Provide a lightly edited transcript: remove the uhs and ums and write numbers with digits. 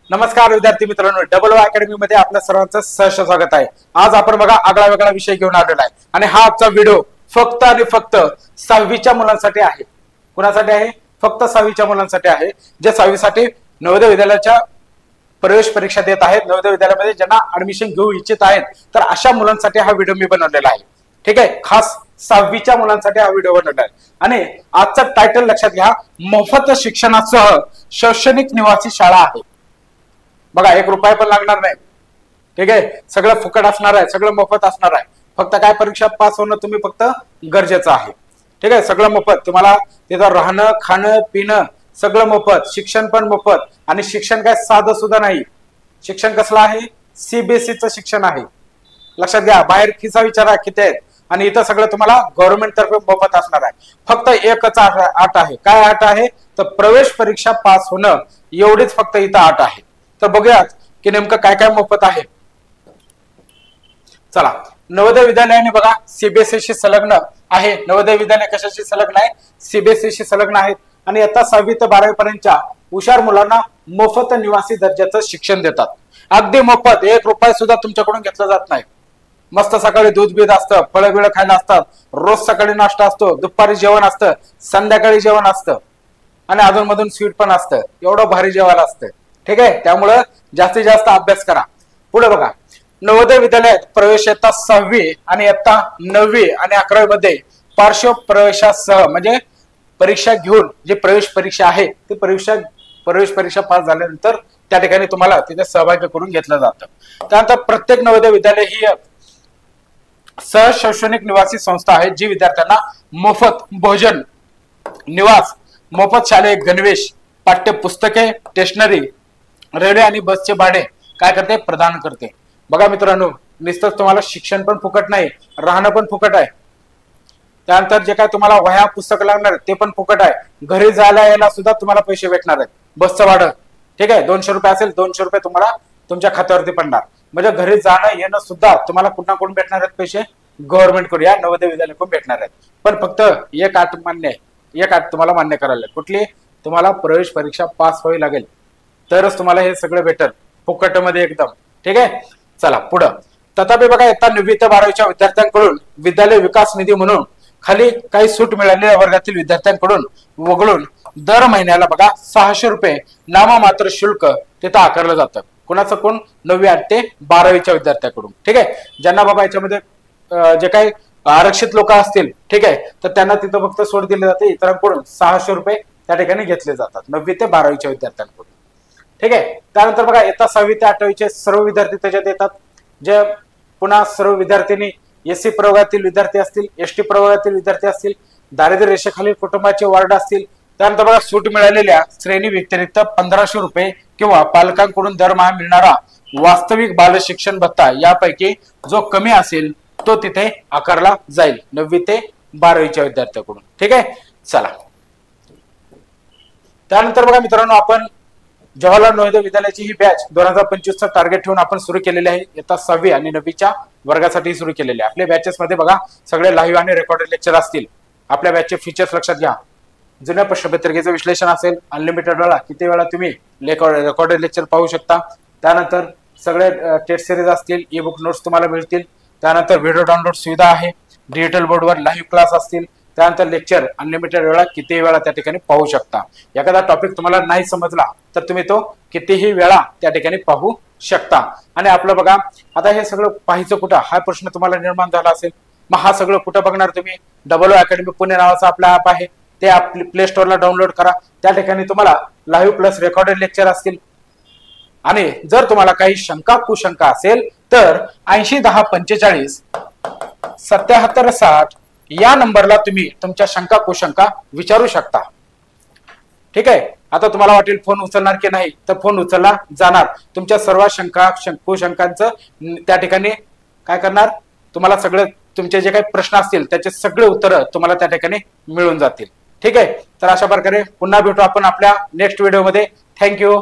नमस्कार विद्यार्थी मित्रांनो, डबल अकॅडमी मध्ये आपल्या सर्वांचं सहर्ष स्वागत आहे। आज आपण बघा आगळा वेगळा विषय घेऊन आलेला आहे आणि हा आजचा व्हिडिओ फक्त आणि फक्त 6वीच्या मुलांसाठी आहे। कुणासाठी आहे? फक्त 6वीच्या मुलांसाठी आहे, जे 6वी साठी नवोदय विद्यालयाच्या प्रवेश परीक्षा देत आहेत, नवोदय विद्यालयामध्ये ज्यांना ऍडमिशन घेऊ इच्छित आहेत, तर अशा मुलांसाठी हा व्हिडिओ मी बनवलेला आहे। ठीक आहे, खास 6वीच्या मुलांसाठी हा व्हिडिओ बनवला आहे आणि आजचा टायटल लक्षात घ्या, मोफत शिक्षणासह शैक्षणिक निवासी शाळा आहे। बघा, 1 रुपया पण लागणार नाही। ठीक आहे, सगळं फुकट असणार आहे, सगळं मोफत असणार आहे। फक्त काय, परीक्षा पास होणं तुम्ही फक्त गरजेचं आहे। ठीक आहे, सगळं मोफत, तुम्हाला तिथं राहणं खाणं पिणं सगळं मोफत, शिक्षण पण मोफत। आणि शिक्षण काय साधं सुद्धा नाही, शिक्षण कसलं आहे? सीबीएसईचं शिक्षण आहे। लक्षात घ्या, बाहेर फीसा विचारा किती आहेत आणि इथं सगळं तुम्हाला गव्हर्नमेंट तर्फे मोफत असणार आहे। फक्त एकच अट आहे। काय अट आहे? तर प्रवेश परीक्षा पास होणं, एवढीच फक्त इथं अट आहे। तर बघूयात की नेमकं काय काय मोफत आहे। चला, नवोदय विद्यालयाने बघा सीबीएसईशी संलग्न आहे। नवोदय विद्यालय कशाशी संलग्न आहे? सीबीएसईशी संलग्न आहेत आणि आता 6वी ते 12वी पर्यंतच्या हुशार मुलांना मोफत निवासी दर्जाचं शिक्षण देतात। अगदी मोफत, 1 रुपया सुद्धा तुमच्याकडून घेतला जात नाही। मस्त सकाळी दूध बीध असतं, फळं बिळं खायला असतात, रोज सकाळी नाश्ता असतो, दुपारी जेवण असतं, संध्याकाळी जेवण असतं आणि अधून मधून स्वीट पण असतं। एवढं भारी जेवण असतं। ठीक आहे, त्यामुळे जास्तीत जास्त अभ्यास करा। पुढे बघा, नवोदय विद्यालयात प्रवेश इयत्ता 6वी आणि इयत्ता 9वी आणि 11वी मध्ये पार्श्व प्रवेशासह म्हणजे परीक्षा घेऊन जे प्रवेश परीक्षा आहे ते प्रवेश परीक्षा पास झाल्यानंतर त्या ठिकाणी तुम्हाला तिथे सहभागी करून घेतलं जातं। त्यानंतर प्रत्येक नवोदय विद्यालय ही शैक्षणिक निवासी संस्था आहे, जी विद्यार्थ्यांना मोफत भोजन, निवास, मोफत शालेय गणवेश, पाठ्यपुस्तके, स्टेशनरी, रेल्वे आणि बसचे भाडे काय करते? प्रदान करते। बघा मित्रांनो, नुसतं तुम्हाला शिक्षण पण फुकट नाही, राहणं पण फुकट आहे। त्यानंतर जे काय तुम्हाला वह्या पुस्तक लागणार ते पण फुकट आहे। घरी जायला यायला सुद्धा तुम्हाला पैसे भेटणार आहेत, बसचं भाडं। ठीक आहे, 200 रुपये असेल, 200 रुपये तुम्हाला तुमच्या खात्यावरती पडणार। म्हणजे घरी जाणं येणं सुद्धा तुम्हाला कुणाकडून भेटणार आहेत? पैसे गव्हर्नमेंट कडून, या नवोदय विद्यालयाकडून भेटणार आहेत। पण फक्त एक अट मान्य आहे, एक अट तुम्हाला मान्य करायला आहे। कुठली? तुम्हाला प्रवेश परीक्षा पास व्हावी लागेल, तरच तुम्हाला हे सगळं भेटेल फुकट मध्ये एकदम। ठीक आहे, चला पुढं। तथापि बघा, इयत्ता 9वी ते 12वीच्या विद्यार्थ्यांकडून विद्यालय विकास निधी म्हणून खाली काही सूट मिळालेल्या वर्गातील विद्यार्थ्यांकडून वगळून दर महिन्याला बघा 600 रुपये नाममात्र शुल्क तिथं आकारलं जातं। कोणाचं? कोण? 9वी ते 12वीच्या विद्यार्थ्यांकडून। ठीक आहे, ज्यांना बाबा याच्यामध्ये जे काही आरक्षित लोक असतील, ठीक आहे, तर त्यांना तिथं फक्त सूट दिली जाते। इतरांकडून 600 रुपये त्या ठिकाणी घेतले जातात 9वी ते 12वीच्या विद्यार्थ्यांकडून। ठीक आहे, त्यानंतर बघा, इयत्ता 6वी ते 8वीचे सर्व विद्यार्थी त्याच्यात येतात। जे पुन्हा सर्व विद्यार्थ्यांनी एससी प्रवर्गातील विद्यार्थी असतील, एसटी प्रवर्गातील विद्यार्थी असतील, दारिद्र्य रेषेखालील कुटुंबाचे वार्ड असतील। त्यानंतर बघा, सूट मिळालेल्या श्रेणी व्यतिरिक्त 1500 रुपये किंवा पालकांकडून दरमहा मिळणारा वास्तविक बाल शिक्षण भत्ता यापैकी जो कमी असेल तो तिथे आकारला जाईल 9वी ते 12वीच्या विद्यार्थ्यांकडून। ठीक आहे, चला त्यानंतर बघा मित्रांनो, आपण जवाहरलाल नवोदय विद्यालयाची ही बॅच 2025चं टार्गेट ठेवून आपण सुरू केलेली आहे। इयत्ता 6वी आणि 9वीच्या वर्गासाठी सुरू केलेले आहे। आपल्या बॅचेस मध्ये बघा सगळे लाईव्ह आणि रेकॉर्डेड लेक्चर असतील। आपल्या बॅचचे फीचर्स लक्षात घ्या, जुन्या प्रश्नपत्रिकेचं विश्लेषण असेल, अनलिमिटेड वेळा किती वेळा तुम्ही रेकॉर्डेड लेक्चर पाहू शकता। त्यानंतर सगळे टेस्ट सिरीज असतील, ई बुक नोट्स तुम्हाला मिळतील। त्यानंतर व्हिडिओ डाउनलोड सुविधा आहे, डिजिटल बोर्डवर लाईव्ह क्लास असतील। त्यानंतर लेक्चर अनलिमिटेड वेळा कितीही वेळा त्या ठिकाणी पाहू शकता। एखादा टॉपिक तुम्हाला नाही समजला तर तुम्ही तो कितीही वेळा त्या ठिकाणी पाहू शकता। आणि आपलं बघा, आता हे सगळं पाहायचं कुठं हा प्रश्न तुम्हाला निर्माण झाला असेल, मग हा सगळं कुठं बघणार तुम्ही? डबल अकॅडमी पुणे नावाचं आपलं ऍप आहे, ते आपली प्ले स्टोअरला डाउनलोड करा। त्या ठिकाणी तुम्हाला लाईव्ह प्लस रेकॉर्डेड लेक्चर असतील। आणि जर तुम्हाला काही शंका कुशंका असेल तर 801045 7760 या नंबरला तुम्ही तुमच्या शंका कुशंका विचारू शकता। ठीक आहे, आता तुम्हाला वाटेल फोन उचलणार की नाही, तर फोन उचलला जाणार। तुमच्या सर्व शंका कुशंकांचं त्या ठिकाणी काय करणार? तुम्हाला सगळे तुमचे जे काही प्रश्न असतील त्याचे सगळे उत्तर तुम्हाला त्या ठिकाणी मिळून जातील। ठीक आहे, तर अशा प्रकारे पुन्हा भेटू आपण आपल्या नेक्स्ट व्हिडिओमध्ये। थँक्यू।